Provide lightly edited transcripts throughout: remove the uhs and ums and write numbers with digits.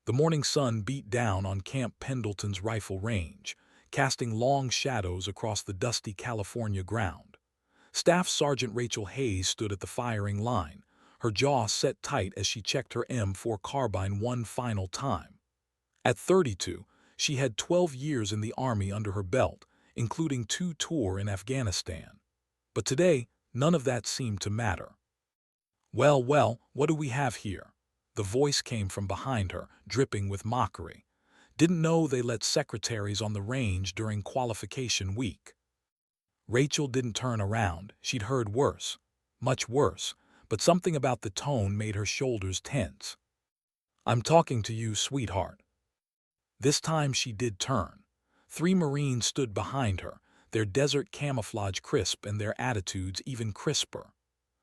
The morning sun beat down on Camp Pendleton's rifle range, casting long shadows across the dusty California ground. Staff Sergeant Rachel Hayes stood at the firing line, her jaw set tight as she checked her M4 carbine one final time. At 32, she had 12 years in the Army under her belt, including 2 tours in Afghanistan. But today, none of that seemed to matter. "Well, well, what do we have here?" The voice came from behind her, dripping with mockery. "Didn't know they let secretaries on the range during qualification week." Rachel didn't turn around. She'd heard worse, much worse, but something about the tone made her shoulders tense. "I'm talking to you, sweetheart." This time she did turn. 3 Marines stood behind her, their desert camouflage crisp and their attitudes even crisper.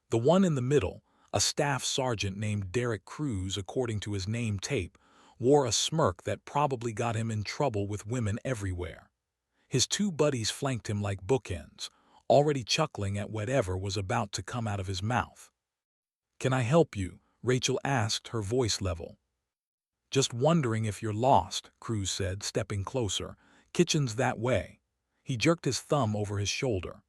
The one in the middle, a staff sergeant named Derek Cruz according to his name tape, wore a smirk that probably got him in trouble with women everywhere. His 2 buddies flanked him like bookends, already chuckling at whatever was about to come out of his mouth. "Can I help you?" Rachel asked, her voice level. "Just wondering if you're lost," Cruz said, stepping closer. "Kitchen's that way." He jerked his thumb over his shoulder.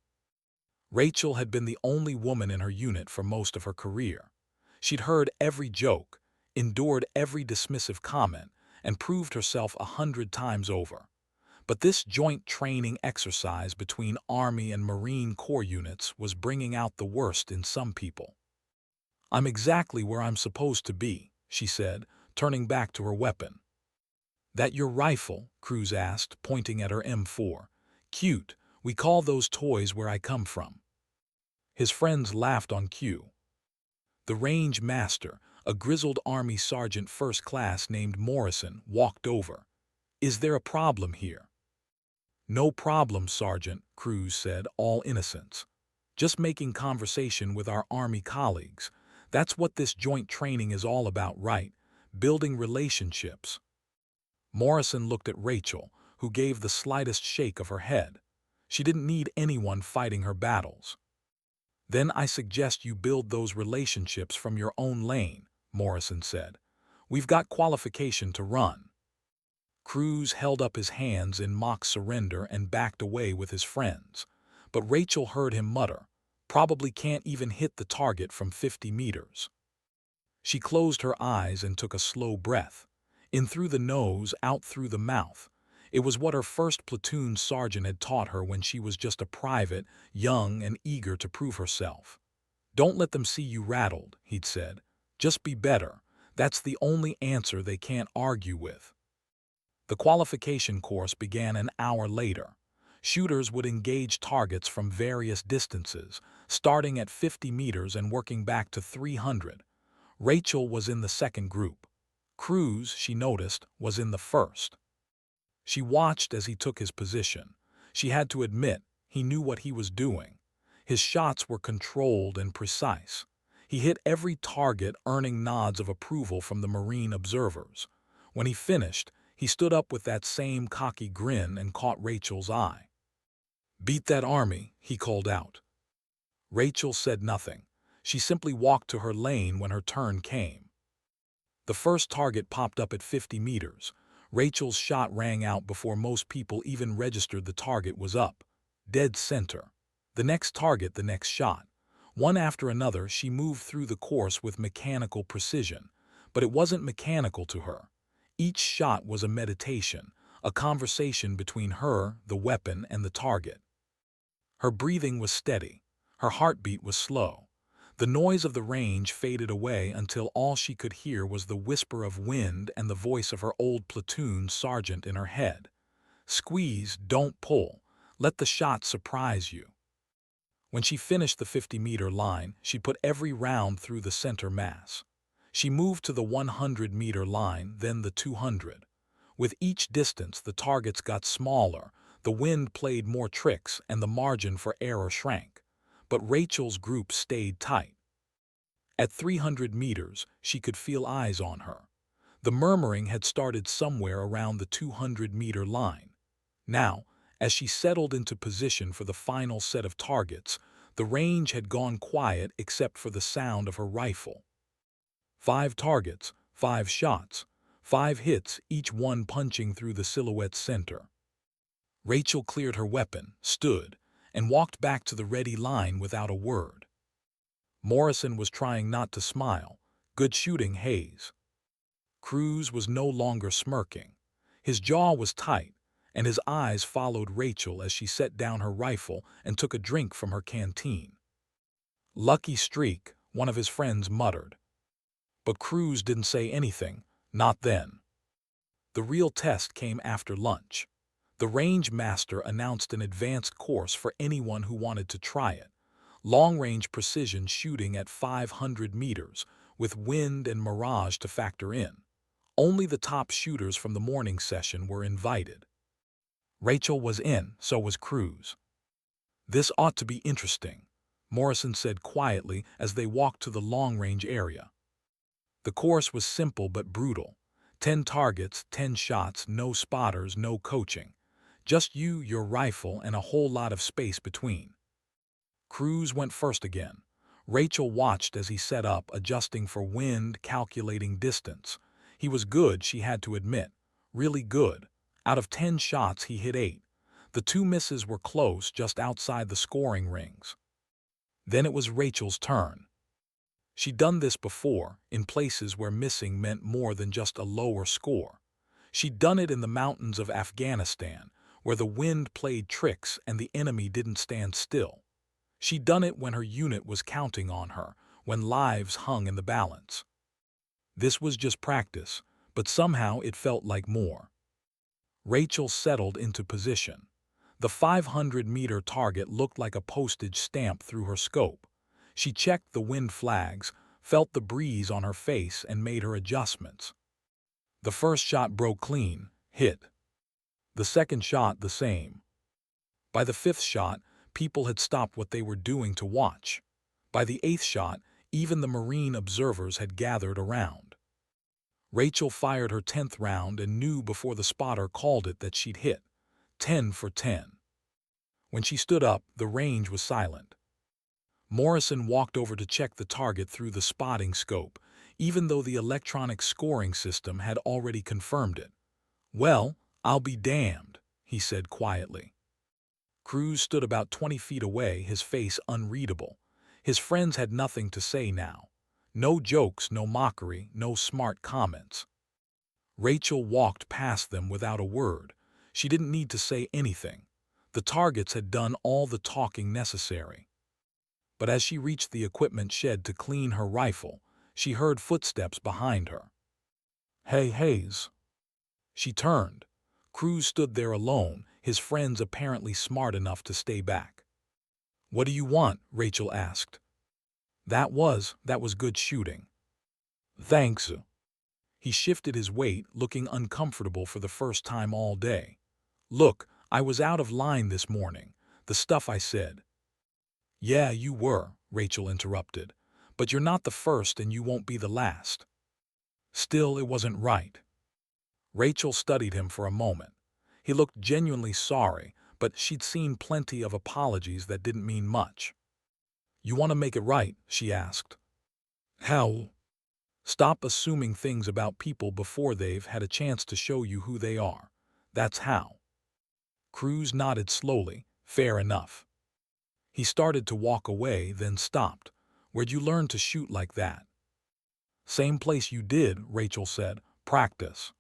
Rachel had been the only woman in her unit for most of her career. She'd heard every joke, endured every dismissive comment, and proved herself 100 times over. But this joint training exercise between Army and Marine Corps units was bringing out the worst in some people. "I'm exactly where I'm supposed to be," she said, turning back to her weapon. "That your rifle?" Cruz asked, pointing at her M4. "Cute. We call those toys where I come from." His friends laughed on cue. The range master, a grizzled Army sergeant first class named Morrison, walked over. "Is there a problem here?" "No problem, Sergeant," Cruz said, all innocence. "Just making conversation with our Army colleagues. That's what this joint training is all about, right? Building relationships." Morrison looked at Rachel, who gave the slightest shake of her head. She didn't need anyone fighting her battles. "Then I suggest you build those relationships from your own lane," Morrison said. "We've got qualification to run." Cruz held up his hands in mock surrender and backed away with his friends. But Rachel heard him mutter, "Probably can't even hit the target from 50 meters." She closed her eyes and took a slow breath. In through the nose, out through the mouth. It was what her first platoon sergeant had taught her when she was just a private, young and eager to prove herself. "Don't let them see you rattled," he'd said. "Just be better. That's the only answer they can't argue with." The qualification course began an hour later. Shooters would engage targets from various distances, starting at 50 meters and working back to 300. Rachel was in the second group. Cruz, she noticed, was in the first. She watched as he took his position. She had to admit, he knew what he was doing. His shots were controlled and precise. He hit every target, earning nods of approval from the Marine observers. When he finished, he stood up with that same cocky grin and caught Rachel's eye. "Beat that Army," he called out. Rachel said nothing. She simply walked to her lane when her turn came. The first target popped up at 50 meters. Rachel's shot rang out before most people even registered the target was up. Dead center. The next target, the next shot. One after another, she moved through the course with mechanical precision. But it wasn't mechanical to her. Each shot was a meditation, a conversation between her, the weapon, and the target. Her breathing was steady. Her heartbeat was slow. The noise of the range faded away until all she could hear was the whisper of wind and the voice of her old platoon sergeant in her head. "Squeeze, don't pull. Let the shot surprise you." When she finished the 50-meter line, she put every round through the center mass. She moved to the 100-meter line, then the 200. With each distance, the targets got smaller, the wind played more tricks, and the margin for error shrank. But Rachel's group stayed tight. At 300 meters, she could feel eyes on her. The murmuring had started somewhere around the 200-meter line. Now, as she settled into position for the final set of targets, the range had gone quiet except for the sound of her rifle. 5 targets, 5 shots. 5 hits, each one punching through the silhouette's center. Rachel cleared her weapon, stood, and walked back to the ready line without a word. Morrison was trying not to smile. Good shooting, Hayes. Cruz was no longer smirking. His jaw was tight, and his eyes followed Rachel as she set down her rifle and took a drink from her canteen. Lucky streak, one of his friends muttered. But Cruz didn't say anything, not then. The real test came after lunch. The range master announced an advanced course for anyone who wanted to try it. Long-range precision shooting at 500 meters, with wind and mirage to factor in. Only the top shooters from the morning session were invited. Rachel was in, so was Cruz. This ought to be interesting, Morrison said quietly as they walked to the long-range area. The course was simple but brutal. 10 targets, 10 shots, no spotters, no coaching. Just you, your rifle, and a whole lot of space between. Cruz went first again. Rachel watched as he set up, adjusting for wind, calculating distance. He was good, she had to admit. Really good. Out of 10 shots, he hit 8. The 2 misses were close, just outside the scoring rings. Then it was Rachel's turn. She'd done this before, in places where missing meant more than just a lower score. She'd done it in the mountains of Afghanistan, where the wind played tricks and the enemy didn't stand still. She'd done it when her unit was counting on her, when lives hung in the balance. This was just practice, but somehow it felt like more. Rachel settled into position. The 500-meter target looked like a postage stamp through her scope. She checked the wind flags, felt the breeze on her face, and made her adjustments. The first shot broke clean, hit. The second shot the same. By the 5th shot, people had stopped what they were doing to watch. By the 8th shot, even the Marine observers had gathered around. Rachel fired her 10th round and knew before the spotter called it that she'd hit. 10 for 10. When she stood up, the range was silent. Morrison walked over to check the target through the spotting scope, even though the electronic scoring system had already confirmed it. "Well, I'll be damned," he said quietly. Cruz stood about 20 feet away, his face unreadable. His friends had nothing to say now. No jokes, no mockery, no smart comments. Rachel walked past them without a word. She didn't need to say anything. The targets had done all the talking necessary. But as she reached the equipment shed to clean her rifle, she heard footsteps behind her. "Hey, Hayes." She turned. Cruz stood there alone, his friends apparently smart enough to stay back. "What do you want?" Rachel asked. That was good shooting." "Thanks." He shifted his weight, looking uncomfortable for the first time all day. "Look, I was out of line this morning. The stuff I said." "Yeah, you were," Rachel interrupted. "But you're not the first and you won't be the last." Still, it wasn't right. Rachel studied him for a moment. He looked genuinely sorry, but she'd seen plenty of apologies that didn't mean much. "You want to make it right?" she asked. "How?" "Stop assuming things about people before they've had a chance to show you who they are. That's how." Cruz nodded slowly. "Fair enough." He started to walk away, then stopped. "Where'd you learn to shoot like that?" "Same place you did," Rachel said. "Practice."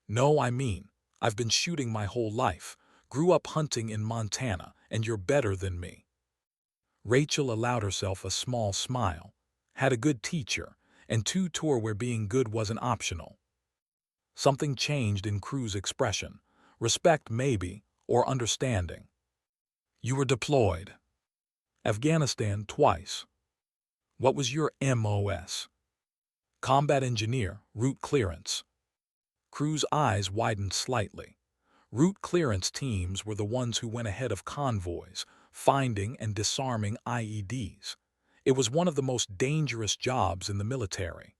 "No, I mean, I've been shooting my whole life. Grew up hunting in Montana, and you're better than me." Rachel allowed herself a small smile. Had a good teacher, and to tour where being good wasn't optional. Something changed in Cruz's expression. Respect maybe, or understanding. "You were deployed." "Afghanistan twice." "What was your MOS?" "Combat engineer, route clearance." Cruz's eyes widened slightly. Route clearance teams were the ones who went ahead of convoys, finding and disarming IEDs. It was one of the most dangerous jobs in the military.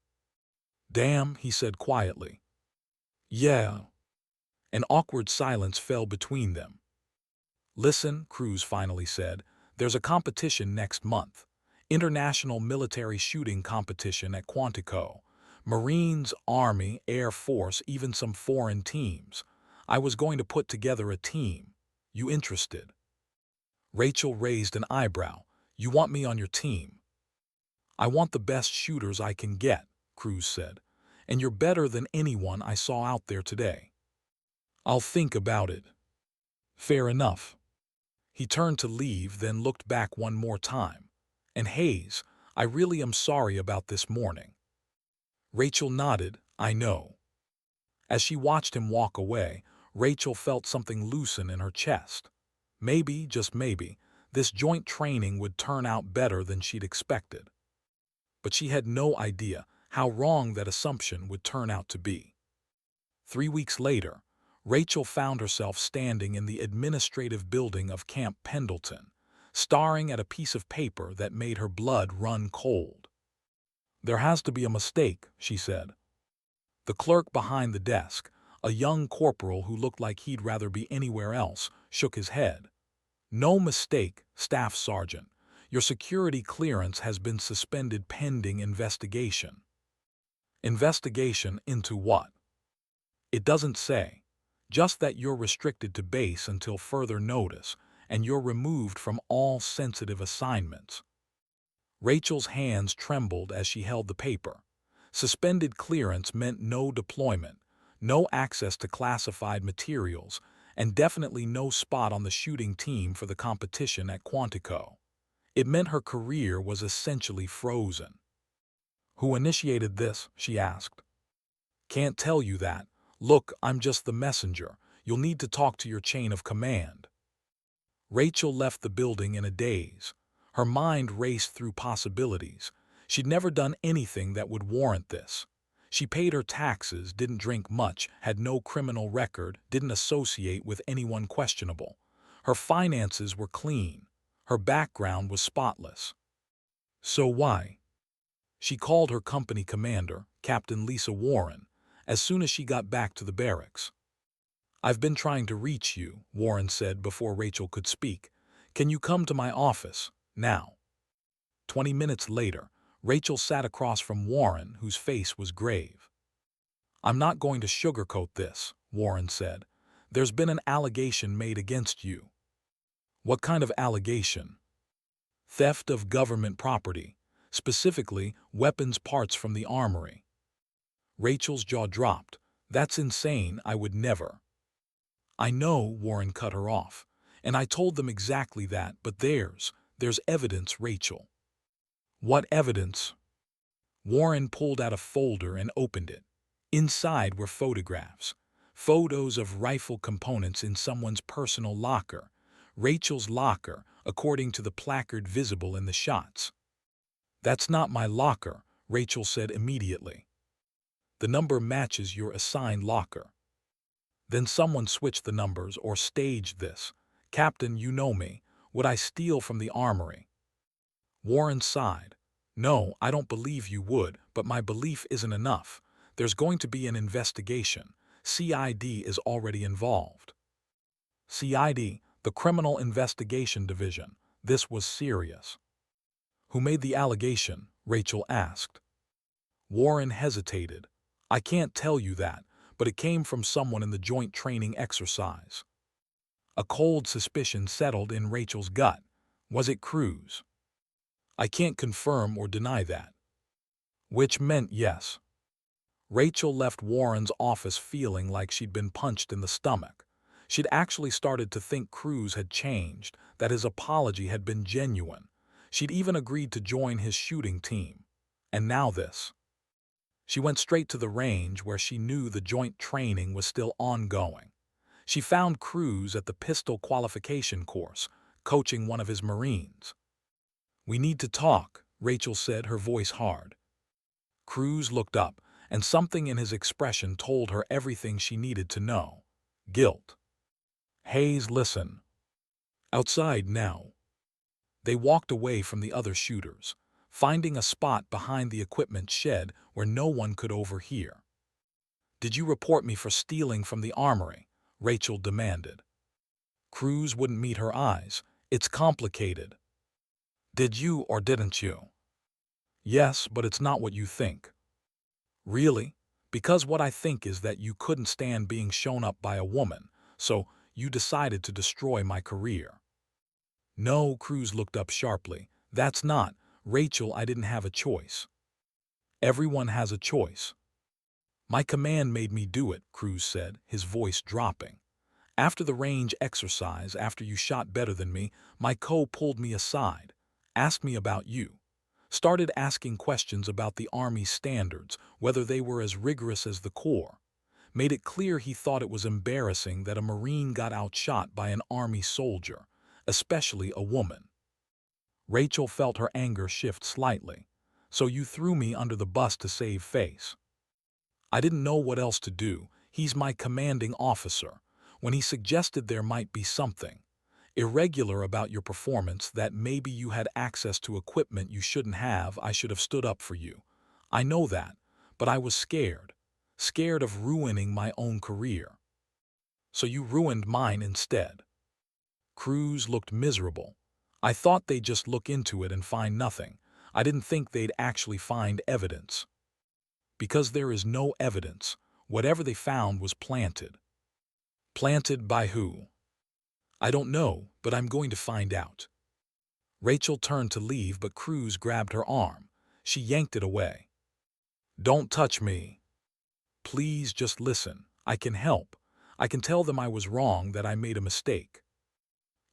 "Damn," he said quietly. "Yeah." An awkward silence fell between them. "Listen," Cruz finally said, "there's a competition next month. International military shooting competition at Quantico. Marines, Army, Air Force, even some foreign teams. I was going to put together a team. You interested?" Rachel raised an eyebrow. "You want me on your team?" "I want the best shooters I can get," Cruz said. "And you're better than anyone I saw out there today." "I'll think about it." "Fair enough." He turned to leave, then looked back one more time. "And Hayes, I really am sorry about this morning." Rachel nodded. "I know." As she watched him walk away, Rachel felt something loosen in her chest. Maybe, just maybe, this joint training would turn out better than she'd expected. But she had no idea how wrong that assumption would turn out to be. 3 weeks later, Rachel found herself standing in the administrative building of Camp Pendleton, staring at a piece of paper that made her blood run cold. "There has to be a mistake," she said. The clerk behind the desk, a young corporal who looked like he'd rather be anywhere else, shook his head. "No mistake, Staff Sergeant. Your security clearance has been suspended pending investigation." "Investigation into what?" "It doesn't say. Just that you're restricted to base until further notice, and you're removed from all sensitive assignments." Rachel's hands trembled as she held the paper. Suspended clearance meant no deployment, no access to classified materials, and definitely no spot on the shooting team for the competition at Quantico. It meant her career was essentially frozen. "Who initiated this?" she asked. "Can't tell you that. Look, I'm just the messenger. You'll need to talk to your chain of command." Rachel left the building in a daze. Her mind raced through possibilities. She'd never done anything that would warrant this. She paid her taxes, didn't drink much, had no criminal record, didn't associate with anyone questionable. Her finances were clean. Her background was spotless. So why? She called her company commander, Captain Lisa Warren, as soon as she got back to the barracks. "I've been trying to reach you," Warren said before Rachel could speak. "Can you come to my office, now?" 20 minutes later, Rachel sat across from Warren, whose face was grave. "I'm not going to sugarcoat this," Warren said. "There's been an allegation made against you." "What kind of allegation?" "Theft of government property, specifically weapons parts from the armory." Rachel's jaw dropped. "That's insane, I would never." "I know," Warren cut her off, "and I told them exactly that, but there's evidence, Rachel." "What evidence?" Warren pulled out a folder and opened it. Inside were photographs. Photos of rifle components in someone's personal locker. Rachel's locker, according to the placard visible in the shots. "That's not my locker," Rachel said immediately. "The number matches your assigned locker." "Then someone switched the numbers or staged this. Captain, you know me. Would I steal from the armory?" Warren sighed. "No, I don't believe you would, but my belief isn't enough. There's going to be an investigation. CID is already involved." CID, the Criminal Investigation Division. This was serious. "Who made the allegation?" Rachel asked. Warren hesitated. "I can't tell you that, but it came from someone in the joint training exercise." A cold suspicion settled in Rachel's gut. Was it Cruz? "I can't confirm or deny that." Which meant yes. Rachel left Warren's office feeling like she'd been punched in the stomach. She'd actually started to think Cruz had changed, that his apology had been genuine. She'd even agreed to join his shooting team. And now this. She went straight to the range where she knew the joint training was still ongoing. She found Cruz at the pistol qualification course, coaching one of his Marines. "We need to talk," Rachel said, her voice hard. Cruz looked up, and something in his expression told her everything she needed to know. Guilt. "Hayes, listen." "Outside now." They walked away from the other shooters, finding a spot behind the equipment shed where no one could overhear. "Did you report me for stealing from the armory?" Rachel demanded. Cruz wouldn't meet her eyes. "It's complicated." "Did you or didn't you?" "Yes, but it's not what you think." Really? Because what I think is that you couldn't stand being shown up by a woman, so you decided to destroy my career. No, Cruz looked up sharply. That's not. Rachel, I didn't have a choice. Everyone has a choice. My command made me do it, Cruz said, his voice dropping. After the range exercise, after you shot better than me, my pulled me aside, asked me about you, started asking questions about the Army's standards, whether they were as rigorous as the Corps, made it clear he thought it was embarrassing that a Marine got outshot by an Army soldier, especially a woman. Rachel felt her anger shift slightly. So you threw me under the bus to save face. I didn't know what else to do. He's my commanding officer. When he suggested there might be something irregular about your performance, that maybe you had access to equipment you shouldn't have, I should have stood up for you. I know that, but I was scared. Scared of ruining my own career. So you ruined mine instead. Cruz looked miserable. I thought they'd just look into it and find nothing. I didn't think they'd actually find evidence. Because there is no evidence. Whatever they found was planted. Planted by who? I don't know, but I'm going to find out. Rachel turned to leave, but Cruz grabbed her arm. She yanked it away. Don't touch me. Please just listen. I can help. I can tell them I was wrong, that I made a mistake.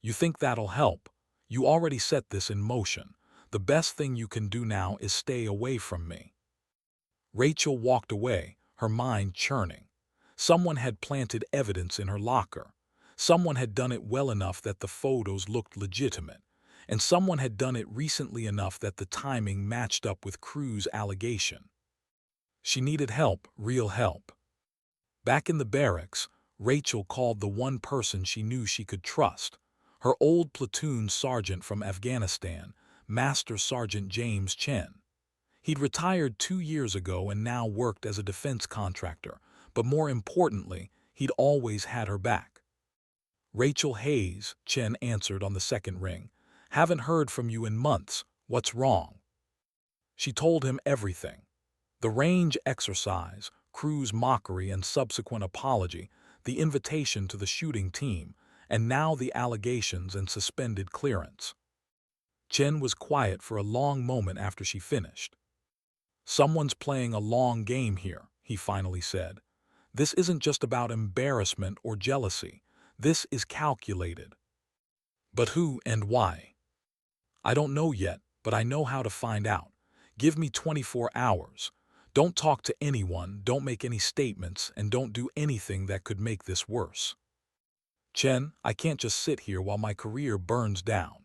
You think that'll help? You already set this in motion. The best thing you can do now is stay away from me. Rachel walked away, her mind churning. Someone had planted evidence in her locker. Someone had done it well enough that the photos looked legitimate. And someone had done it recently enough that the timing matched up with Cruz's allegation. She needed help, real help. Back in the barracks, Rachel called the one person she knew she could trust. Her old platoon sergeant from Afghanistan, Master Sergeant James Chen. He'd retired 2 years ago and now worked as a defense contractor, but more importantly, he'd always had her back. Rachel Hayes, Chen answered on the second ring. Haven't heard from you in months. What's wrong? She told him everything. The range exercise, Cruz's mockery and subsequent apology, the invitation to the shooting team, and now the allegations and suspended clearance. Chen was quiet for a long moment after she finished. Someone's playing a long game here, he finally said. This isn't just about embarrassment or jealousy. This is calculated. But who and why? I don't know yet, but I know how to find out. Give me 24 hours. Don't talk to anyone, don't make any statements, and don't do anything that could make this worse. Chen, I can't just sit here while my career burns down.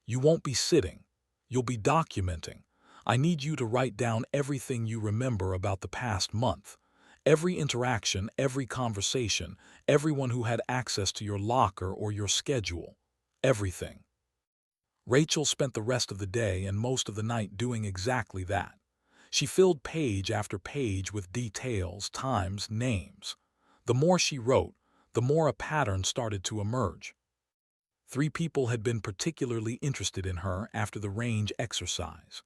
You won't be sitting. You'll be documenting. I need you to write down everything you remember about the past month. Every interaction, every conversation, everyone who had access to your locker or your schedule. Everything. Rachel spent the rest of the day and most of the night doing exactly that. She filled page after page with details, times, names. The more she wrote, the more a pattern started to emerge. 3 people had been particularly interested in her after the range exercise.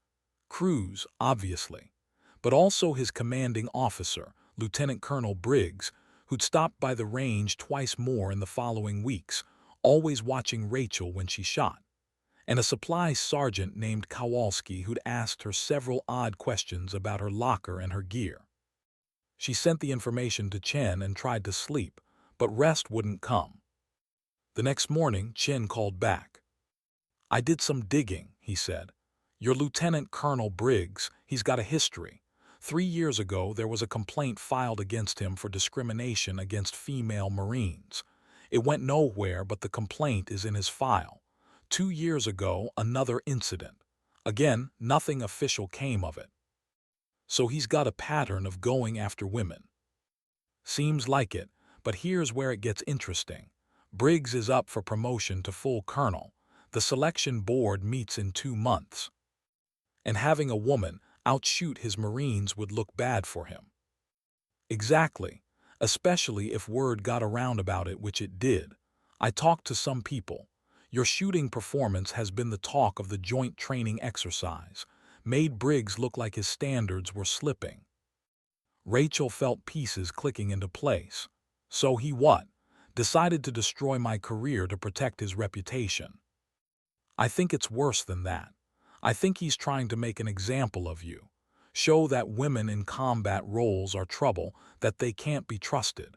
Cruz, obviously, but also his commanding officer, Lieutenant Colonel Briggs, who'd stopped by the range twice more in the following weeks, always watching Rachel when she shot, and a supply sergeant named Kowalski who'd asked her several odd questions about her locker and her gear. She sent the information to Chen and tried to sleep, but rest wouldn't come. The next morning, Chen called back. I did some digging, he said. Your Lieutenant Colonel Briggs, he's got a history. 3 years ago, there was a complaint filed against him for discrimination against female Marines. It went nowhere, but the complaint is in his file. 2 years ago, another incident. Again, nothing official came of it. So he's got a pattern of going after women. Seems like it, but here's where it gets interesting. Briggs is up for promotion to full colonel. The selection board meets in 2 months. And having a woman outshoot his Marines would look bad for him. Exactly, especially if word got around about it, which it did. I talked to some people. Your shooting performance has been the talk of the joint training exercise, made Briggs look like his standards were slipping. Rachel felt pieces clicking into place. So he what? Decided to destroy my career to protect his reputation. I think it's worse than that. I think he's trying to make an example of you. Show that women in combat roles are trouble, that they can't be trusted.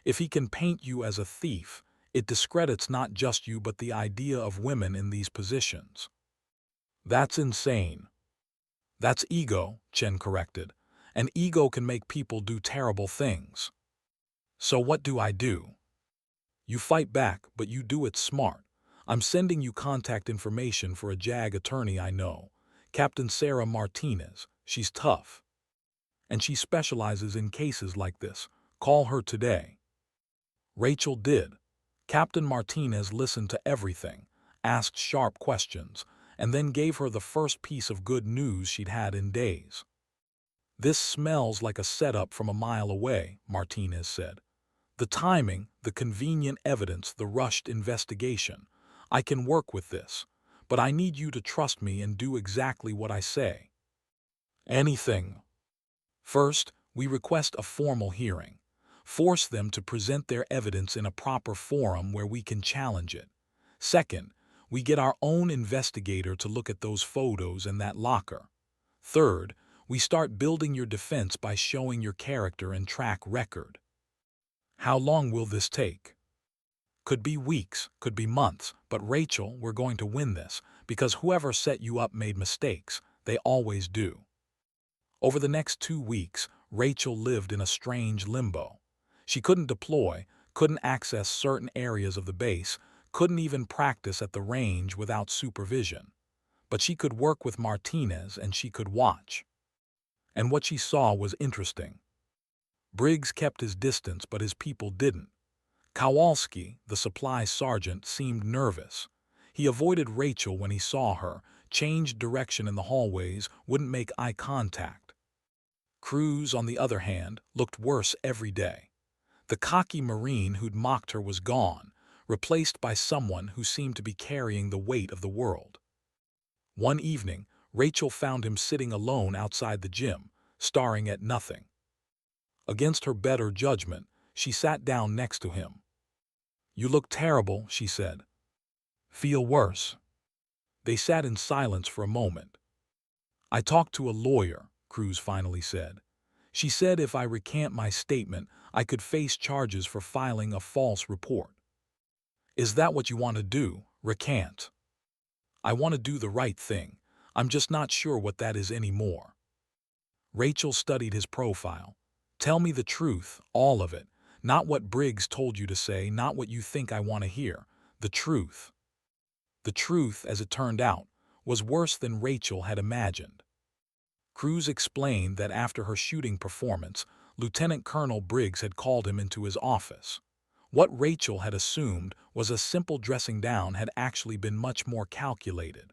If he can paint you as a thief, it discredits not just you but the idea of women in these positions. That's insane. That's ego, Chen corrected. And ego can make people do terrible things. So what do I do? You fight back, but you do it smart. I'm sending you contact information for a JAG attorney I know, Captain Sarah Martinez. She's tough. And she specializes in cases like this. Call her today. Rachel did. Captain Martinez listened to everything, asked sharp questions, and then gave her the first piece of good news she'd had in days. This smells like a setup from a mile away, Martinez said. The timing, the convenient evidence, the rushed investigation. I can work with this, but I need you to trust me and do exactly what I say. Anything. First, we request a formal hearing. Force them to present their evidence in a proper forum where we can challenge it. Second, we get our own investigator to look at those photos and that locker. Third, we start building your defense by showing your character and track record. How long will this take? Could be weeks, could be months, but Rachel, we're going to win this, because whoever set you up made mistakes. They always do. Over the next 2 weeks, Rachel lived in a strange limbo. She couldn't deploy, couldn't access certain areas of the base, couldn't even practice at the range without supervision. But she could work with Martinez and she could watch. And what she saw was interesting. Briggs kept his distance, but his people didn't. Kowalski, the supply sergeant, seemed nervous. He avoided Rachel when he saw her, changed direction in the hallways, wouldn't make eye contact. Cruz, on the other hand, looked worse every day. The cocky Marine who'd mocked her was gone, replaced by someone who seemed to be carrying the weight of the world. One evening, Rachel found him sitting alone outside the gym, staring at nothing. Against her better judgment, she sat down next to him. "You look terrible," she said. "Feel worse?" They sat in silence for a moment. "I talked to a lawyer," Cruz finally said. "She said if I recant my statement, I could face charges for filing a false report." "Is that what you want to do, recant?" "I want to do the right thing. I'm just not sure what that is anymore." Rachel studied his profile. "Tell me the truth, all of it. Not what Briggs told you to say, not what you think I want to hear. The truth." The truth, as it turned out, was worse than Rachel had imagined. Cruz explained that after her shooting performance, Lieutenant Colonel Briggs had called him into his office. What Rachel had assumed was a simple dressing down had actually been much more calculated.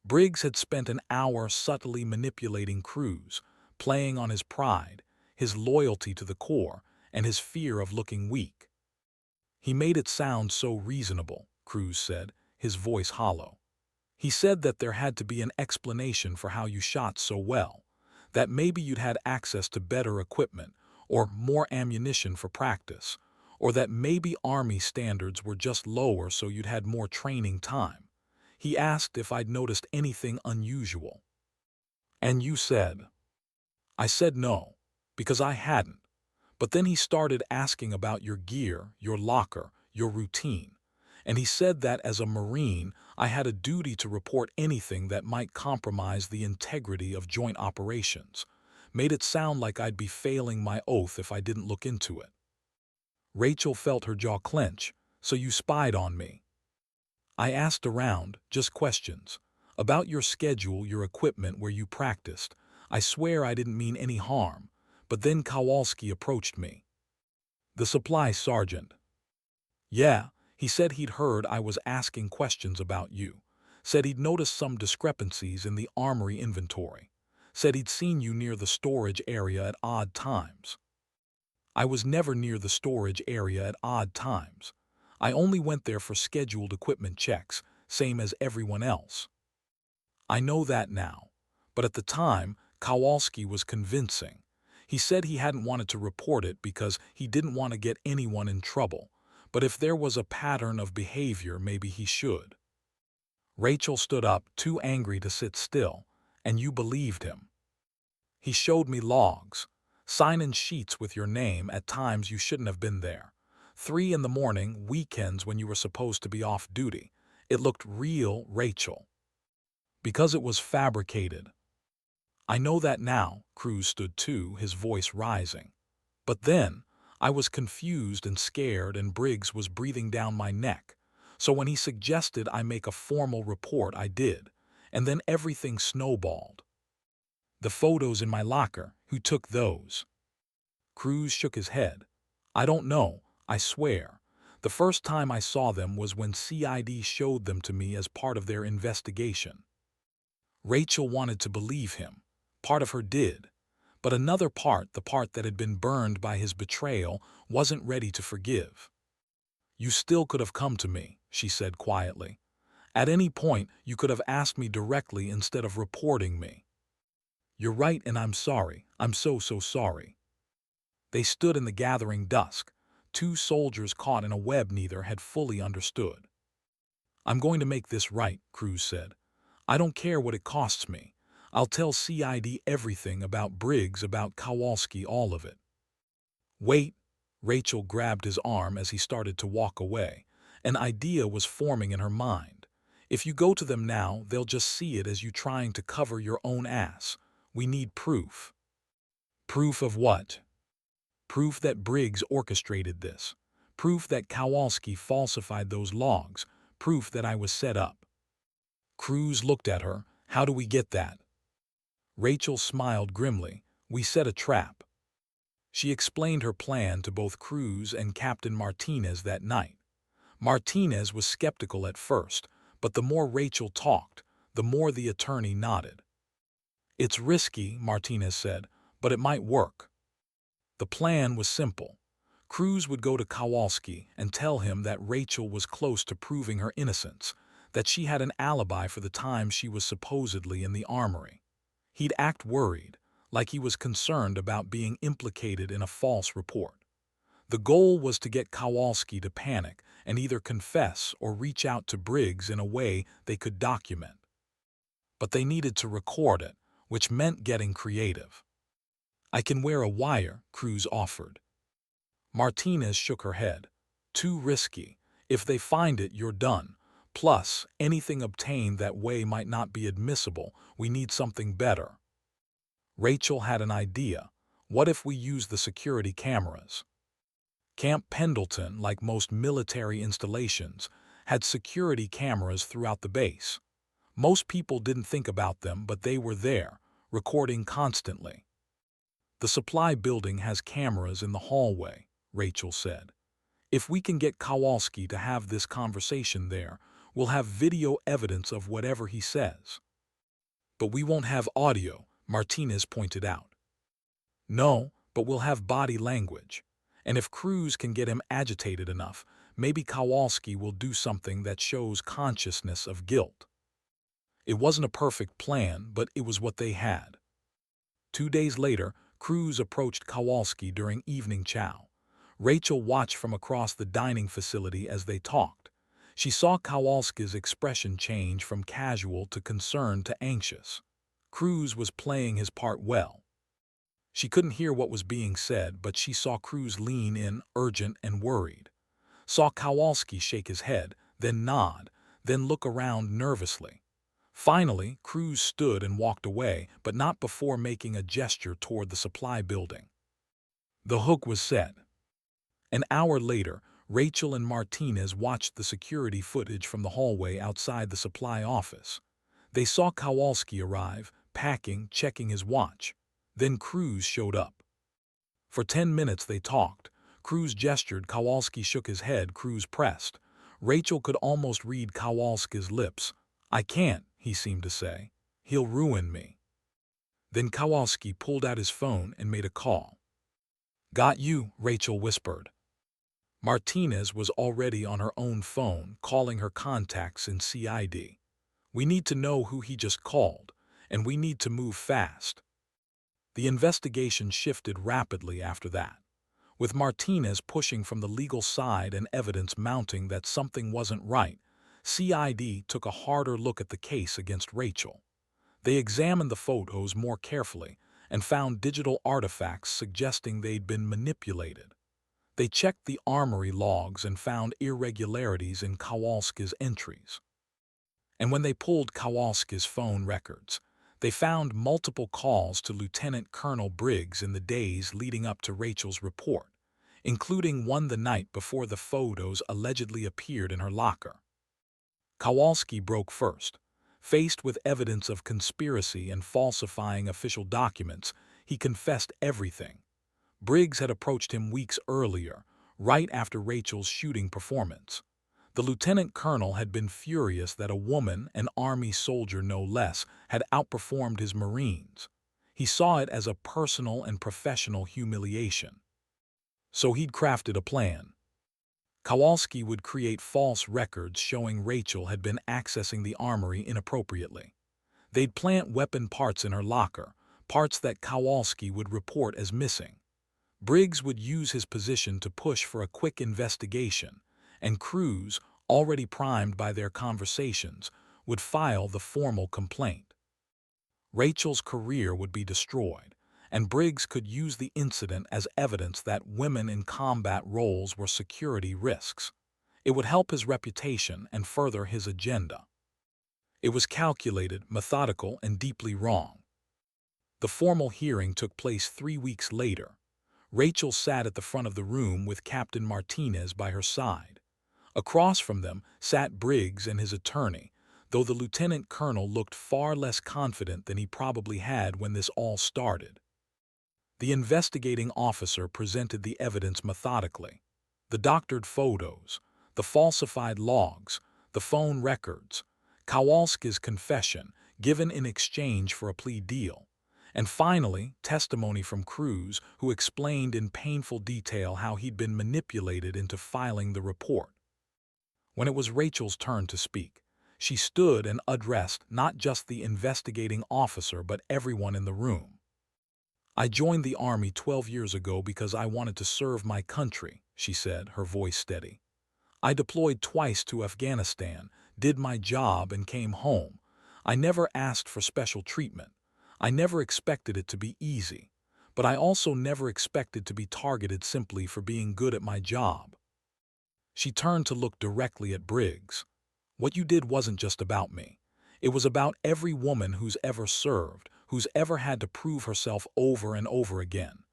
Briggs had spent an hour subtly manipulating Cruz, playing on his pride, his loyalty to the Corps, and his fear of looking weak. "He made it sound so reasonable," Cruz said, his voice hollow. "He said that there had to be an explanation for how you shot so well, that maybe you'd had access to better equipment, or more ammunition for practice, or that maybe Army standards were just lower so you'd had more training time. He asked if I'd noticed anything unusual." "And you said?" "I said no, because I hadn't. But then he started asking about your gear, your locker, your routine. And he said that as a Marine, I had a duty to report anything that might compromise the integrity of joint operations. Made it sound like I'd be failing my oath if I didn't look into it." Rachel felt her jaw clench. "So you spied on me?" "I asked around, just questions. About your schedule, your equipment, where you practiced. I swear I didn't mean any harm. But then Kowalski approached me." "The supply sergeant?" "Yeah. He said he'd heard I was asking questions about you. Said he'd noticed some discrepancies in the armory inventory. Said he'd seen you near the storage area at odd times." "I was never near the storage area at odd times. I only went there for scheduled equipment checks, same as everyone else." "I know that now. But at the time, Kowalski was convincing. He said he hadn't wanted to report it because he didn't want to get anyone in trouble, but if there was a pattern of behavior, maybe he should. Rachel stood up, too angry to sit still, and you believed him. He showed me logs. Sign-in sheets with your name at times you shouldn't have been there. 3 in the morning, weekends when you were supposed to be off duty. It looked real, Rachel. Because it was fabricated. I know that now, Cruz stood too, his voice rising. But then, I was confused and scared and Briggs was breathing down my neck. So when he suggested I make a formal report, I did. And then everything snowballed. The photos in my locker, who took those? Cruz shook his head. I don't know, I swear. The first time I saw them was when CID showed them to me as part of their investigation. Rachel wanted to believe him. Part of her did. But another part, the part that had been burned by his betrayal, wasn't ready to forgive. You still could have come to me, she said quietly. At any point, you could have asked me directly instead of reporting me. You're right and I'm sorry. I'm so sorry. They stood in the gathering dusk, 2 soldiers caught in a web neither had fully understood. I'm going to make this right, Cruz said. I don't care what it costs me. I'll tell CID everything about Briggs, about Kowalski, all of it. Wait, Rachel grabbed his arm as he started to walk away. An idea was forming in her mind. If you go to them now, they'll just see it as you trying to cover your own ass. We need proof. Proof of what? Proof that Briggs orchestrated this. Proof that Kowalski falsified those logs. Proof that I was set up. Cruz looked at her. How do we get that? Rachel smiled grimly. We set a trap. She explained her plan to both Cruz and Captain Martinez that night. Martinez was skeptical at first, but the more Rachel talked, the more the attorney nodded. It's risky, Martinez said, but it might work. The plan was simple. Cruz would go to Kowalski and tell him that Rachel was close to proving her innocence, that she had an alibi for the time she was supposedly in the armory. He'd act worried, like he was concerned about being implicated in a false report. The goal was to get Kowalski to panic and either confess or reach out to Briggs in a way they could document. But they needed to record it, which meant getting creative. I can wear a wire, Cruz offered. Martinez shook her head. Too risky. If they find it, you're done. Plus, anything obtained that way might not be admissible. We need something better. Rachel had an idea. What if we use the security cameras? Camp Pendleton, like most military installations, had security cameras throughout the base. Most people didn't think about them, but they were there, recording constantly. The supply building has cameras in the hallway, Rachel said. If we can get Kowalski to have this conversation there, we'll have video evidence of whatever he says. But we won't have audio, Martinez pointed out. No, but we'll have body language. And if Cruz can get him agitated enough, maybe Kowalski will do something that shows consciousness of guilt. It wasn't a perfect plan, but it was what they had. 2 days later, Cruz approached Kowalski during evening chow. Rachel watched from across the dining facility as they talked. She saw Kowalski's expression change from casual to concerned to anxious. Cruz was playing his part well. She couldn't hear what was being said, but she saw Cruz lean in, urgent and worried. Saw Kowalski shake his head, then nod, then look around nervously. Finally, Cruz stood and walked away, but not before making a gesture toward the supply building. The hook was set. An hour later, Rachel and Martinez watched the security footage from the hallway outside the supply office. They saw Kowalski arrive, packing, checking his watch. Then Cruz showed up. For 10 minutes they talked. Cruz gestured, Kowalski shook his head, Cruz pressed. Rachel could almost read Kowalski's lips. I can't, he seemed to say. He'll ruin me. Then Kowalski pulled out his phone and made a call. Got you, Rachel whispered. Martinez was already on her own phone, calling her contacts in CID. We need to know who he just called, and we need to move fast. The investigation shifted rapidly after that, with Martinez pushing from the legal side and evidence mounting that something wasn't right. CID took a harder look at the case against Rachel. They examined the photos more carefully and found digital artifacts suggesting they'd been manipulated. They checked the armory logs and found irregularities in Kowalski's entries. And when they pulled Kowalski's phone records, they found multiple calls to Lieutenant Colonel Briggs in the days leading up to Rachel's report, including one the night before the photos allegedly appeared in her locker. Kowalski broke first. Faced with evidence of conspiracy and falsifying official documents, he confessed everything. Briggs had approached him weeks earlier, right after Rachel's shooting performance. The lieutenant colonel had been furious that a woman, an army soldier no less, had outperformed his Marines. He saw it as a personal and professional humiliation. So he'd crafted a plan. Kowalski would create false records showing Rachel had been accessing the armory inappropriately. They'd plant weapon parts in her locker, parts that Kowalski would report as missing. Briggs would use his position to push for a quick investigation, and Cruz, already primed by their conversations, would file the formal complaint. Rachel's career would be destroyed, and Briggs could use the incident as evidence that women in combat roles were security risks. It would help his reputation and further his agenda. It was calculated, methodical, and deeply wrong. The formal hearing took place 3 weeks later. Rachel sat at the front of the room with Captain Martinez by her side. Across from them sat Briggs and his attorney, though the lieutenant colonel looked far less confident than he probably had when this all started. The investigating officer presented the evidence methodically. The doctored photos, the falsified logs, the phone records, Kowalski's confession given in exchange for a plea deal, and finally, testimony from Cruz, who explained in painful detail how he'd been manipulated into filing the report. When it was Rachel's turn to speak, she stood and addressed not just the investigating officer but everyone in the room. "I joined the Army 12 years ago because I wanted to serve my country," she said, her voice steady. "I deployed twice to Afghanistan, did my job, and came home. I never asked for special treatment. I never expected it to be easy, but I also never expected to be targeted simply for being good at my job." She turned to look directly at Briggs. "What you did wasn't just about me. It was about every woman who's ever served, who's ever had to prove herself over and over again.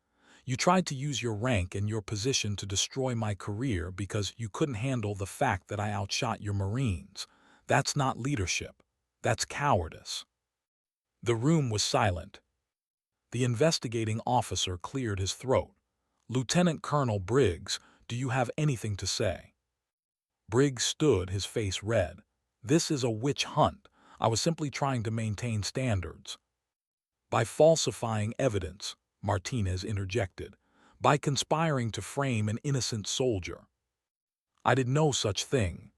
You tried to use your rank and your position to destroy my career because you couldn't handle the fact that I outshot your Marines. That's not leadership. That's cowardice." The room was silent. The investigating officer cleared his throat. "Lieutenant Colonel Briggs, do you have anything to say?" Briggs stood, his face red. "This is a witch hunt. I was simply trying to maintain standards." "By falsifying evidence," Martinez interjected. "By conspiring to frame an innocent soldier." "I did no such thing."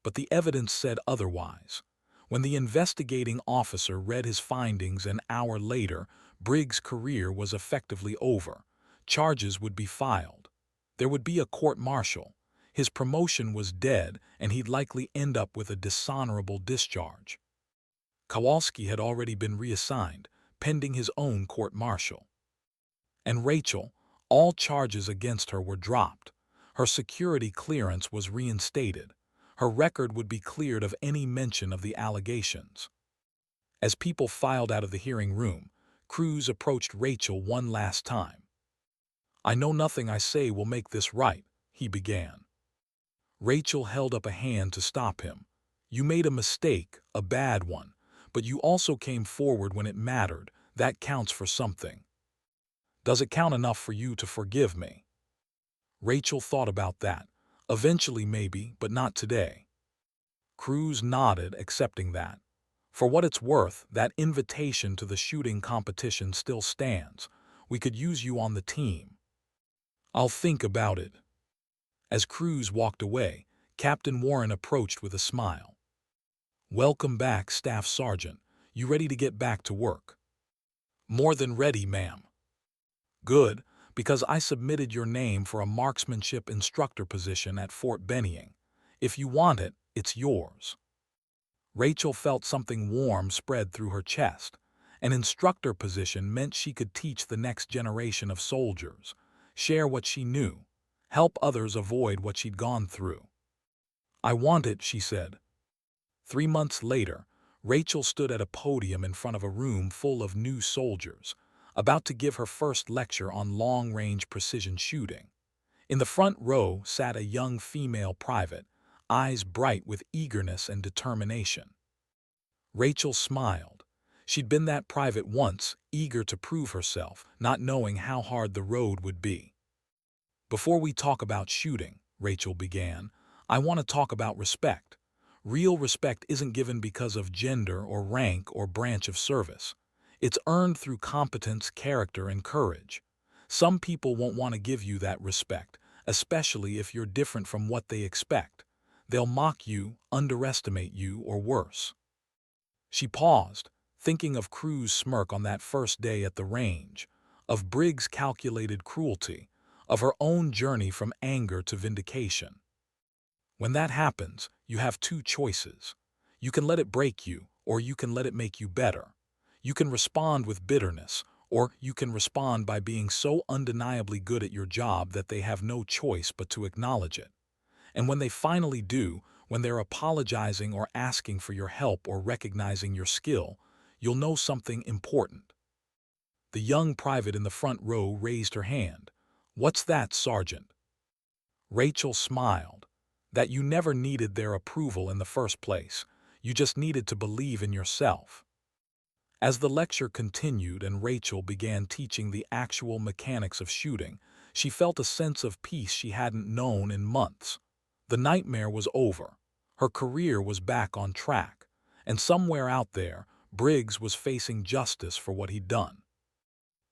But the evidence said otherwise. When the investigating officer read his findings an hour later, Briggs' career was effectively over. Charges would be filed. There would be a court-martial. His promotion was dead, and he'd likely end up with a dishonorable discharge. Kowalski had already been reassigned, pending his own court-martial. And Rachel, all charges against her were dropped. Her security clearance was reinstated. Her record would be cleared of any mention of the allegations. As people filed out of the hearing room, Cruz approached Rachel one last time. "I know nothing I say will make this right," he began. Rachel held up a hand to stop him. "You made a mistake, a bad one, but you also came forward when it mattered. That counts for something. Does it count enough for you to forgive me?" Rachel thought about that. Eventually maybe, but not today. Cruz nodded, accepting that. "For what it's worth, that invitation to the shooting competition still stands. We could use you on the team." "I'll think about it." As Cruz walked away, Captain Warren approached with a smile. "Welcome back, Staff Sergeant. You ready to get back to work?" More than ready, ma'am. Good, because I submitted your name for a marksmanship instructor position at Fort Benning. If you want it, it's yours. Rachel felt something warm spread through her chest. An instructor position meant she could teach the next generation of soldiers, share what she knew, help others avoid what she'd gone through. I want it, she said. 3 months later, Rachel stood at a podium in front of a room full of new soldiers, about to give her first lecture on long-range precision shooting. In the front row sat a young female private, eyes bright with eagerness and determination. Rachel smiled. She'd been that private once, eager to prove herself, not knowing how hard the road would be. Before we talk about shooting, Rachel began, I want to talk about respect. Real respect isn't given because of gender or rank or branch of service. It's earned through competence, character, and courage. Some people won't want to give you that respect, especially if you're different from what they expect. They'll mock you, underestimate you, or worse. She paused, thinking of Crew's smirk on that first day at the range, of Briggs' calculated cruelty, of her own journey from anger to vindication. When that happens, you have two choices. You can let it break you, or you can let it make you better. You can respond with bitterness, or you can respond by being so undeniably good at your job that they have no choice but to acknowledge it. And when they finally do, when they're apologizing or asking for your help or recognizing your skill, you'll know something important. The young private in the front row raised her hand. What's that, Sergeant? Rachel smiled. That you never needed their approval in the first place. You just needed to believe in yourself. As the lecture continued and Rachel began teaching the actual mechanics of shooting, she felt a sense of peace she hadn't known in months. The nightmare was over. Her career was back on track. And somewhere out there, Briggs was facing justice for what he'd done.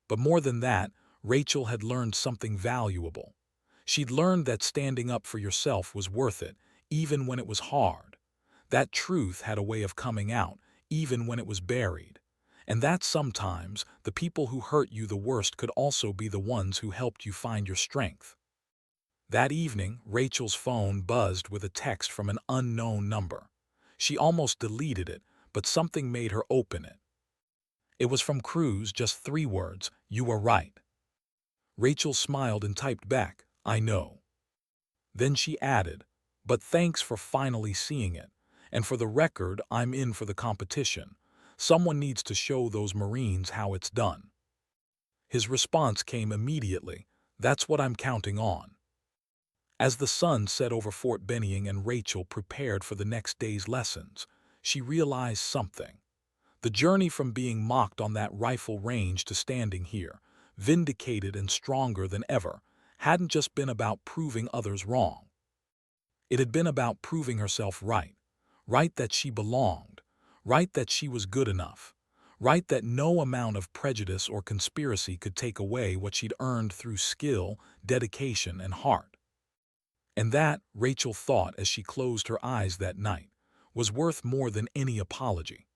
But more than that, Rachel had learned something valuable. She'd learned that standing up for yourself was worth it, even when it was hard. That truth had a way of coming out, even when it was buried. And that sometimes, the people who hurt you the worst could also be the ones who helped you find your strength. That evening, Rachel's phone buzzed with a text from an unknown number. She almost deleted it, but something made her open it. It was from Cruz, just 3 words, "You were right." Rachel smiled and typed back, "I know." Then she added, "But thanks for finally seeing it. And for the record, I'm in for the competition. Someone needs to show those Marines how it's done." His response came immediately, "That's what I'm counting on." As the sun set over Fort Benning and Rachel prepared for the next day's lessons, she realized something. The journey from being mocked on that rifle range to standing here, vindicated and stronger than ever, hadn't just been about proving others wrong. It had been about proving herself right. Right that she belonged. Right that she was good enough. Right that no amount of prejudice or conspiracy could take away what she'd earned through skill, dedication, and heart. And that, Rachel thought as she closed her eyes that night, was worth more than any apology.